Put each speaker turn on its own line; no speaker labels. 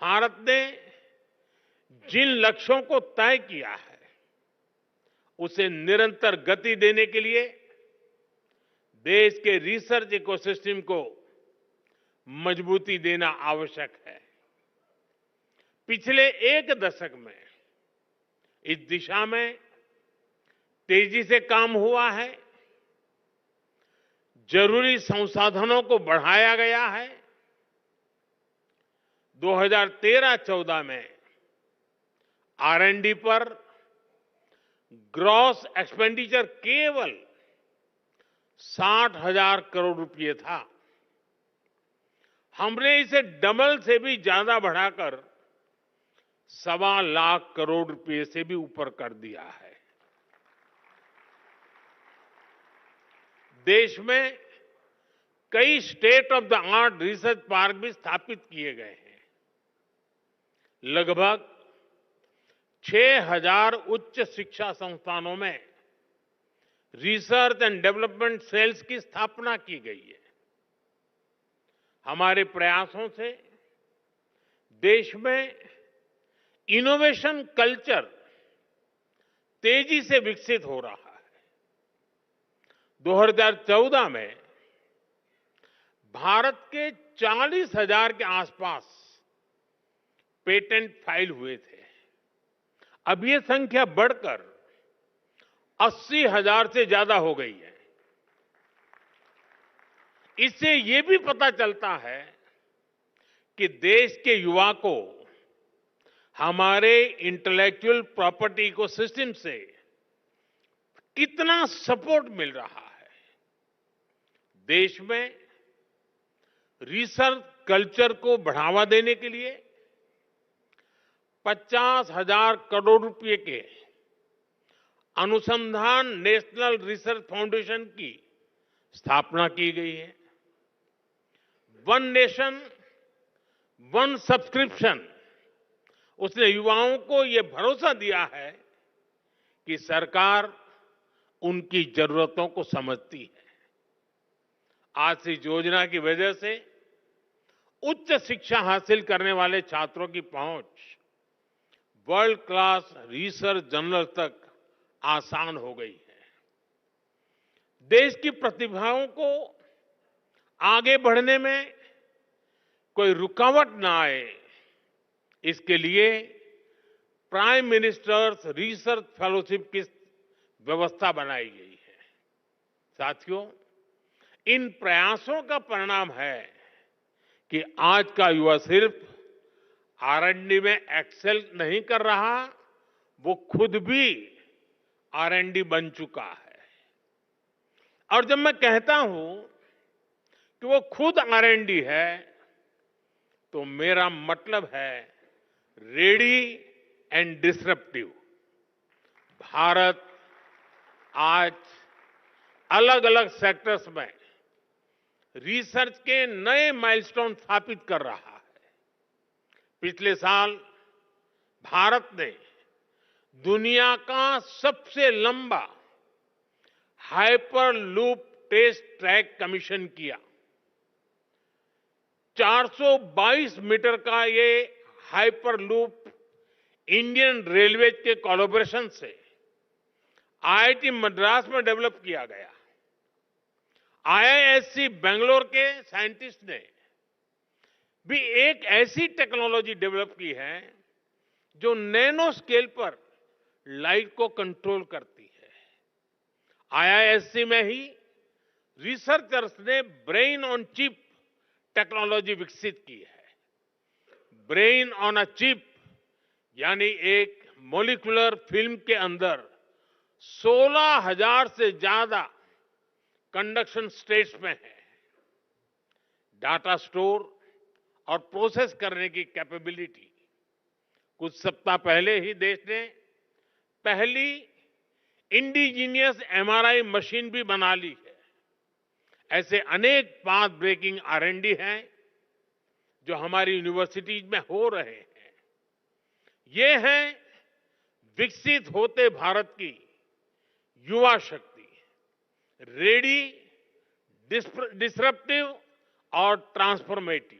भारत ने जिन लक्ष्यों को तय किया है उसे निरंतर गति देने के लिए देश के रिसर्च इकोसिस्टम को मजबूती देना आवश्यक है। पिछले एक दशक में इस दिशा में तेजी से काम हुआ है। जरूरी संसाधनों को बढ़ाया गया है। 2013-14 में R&D पर ग्रॉस एक्सपेंडिचर केवल 60,000 करोड़ रुपए था। हमने इसे डबल से भी ज्यादा बढ़ाकर 1.25 लाख करोड़ रुपए से भी ऊपर कर दिया है। देश में कई state of the art research park भी स्थापित किए गए हैं। लगभग 6,000 उच्च शिक्षा संस्थानों में रिसर्च एंड डेवलपमेंट सेल्स की स्थापना की गई है। हमारे प्रयासों से देश में इनोवेशन कल्चर तेजी से विकसित हो रहा है। 2014 में भारत के 40,000 के आसपास पेटेंट फाइल हुए थे। अब ये संख्या बढ़कर 80,000 से ज्यादा हो गई है। इससे ये भी पता चलता है कि देश के युवा को हमारे इंटेलेक्चुअल प्रॉपर्टी इकोसिस्टम से कितना सपोर्ट मिल रहा है। देश में रिसर्च कल्चर को बढ़ावा देने के लिए 50,000 करोड़ रुपए के अनुसंधान नेशनल रिसर्च फाउंडेशन की स्थापना की गई है। वन नेशन वन सब्सक्रिप्शन उसने युवाओं को यह भरोसा दिया है कि सरकार उनकी जरूरतों को समझती है। आज से इस योजना की वजह से उच्च शिक्षा हासिल करने वाले छात्रों की पहुंच वर्ल्ड क्लास रिसर्च जर्नल तक आसान हो गई है। देश की प्रतिभाओं को आगे बढ़ने में कोई रुकावट ना आए, इसके लिए प्राइम मिनिस्टर्स रिसर्च फेलोशिप की व्यवस्था बनाई गई है। साथियों, इन प्रयासों का परिणाम है कि आज का युवा सिर्फ R&D में एक्सेल नहीं कर रहा, वो खुद भी R&D बन चुका है। और जब मैं कहता हूं कि वो खुद R&D है, तो मेरा मतलब है रेडी एंड डिसरप्टिव। भारत आज अलग अलग सेक्टर्स में रिसर्च के नए माइलस्टोन स्थापित कर रहा है। पिछले साल भारत ने दुनिया का सबसे लंबा हाइपरलूप टेस्ट ट्रैक कमीशन किया। 422 मीटर का ये हाइपरलूप इंडियन रेलवे के कोलैबोरेशन से IIT मद्रास में डेवलप किया गया। IISc बेंगलोर के साइंटिस्ट ने भी एक ऐसी टेक्नोलॉजी डेवलप की है जो नैनो स्केल पर लाइट को कंट्रोल करती है। IISc में ही रिसर्चर्स ने ब्रेन ऑन चिप टेक्नोलॉजी विकसित की है। ब्रेन ऑन अ चिप यानी एक मॉलिक्यूलर फिल्म के अंदर 16,000 से ज्यादा कंडक्शन स्टेट्स में है। डाटा स्टोर और प्रोसेस करने की कैपेबिलिटी। कुछ सप्ताह पहले ही देश ने पहली इंडिजीनियस MRI मशीन भी बना ली है। ऐसे अनेक पाथ ब्रेकिंग R&D हैं जो हमारी यूनिवर्सिटीज में हो रहे हैं। ये है विकसित होते भारत की युवा शक्ति, रेडी, डिसरप्टिव और ट्रांसफॉर्मेटिव।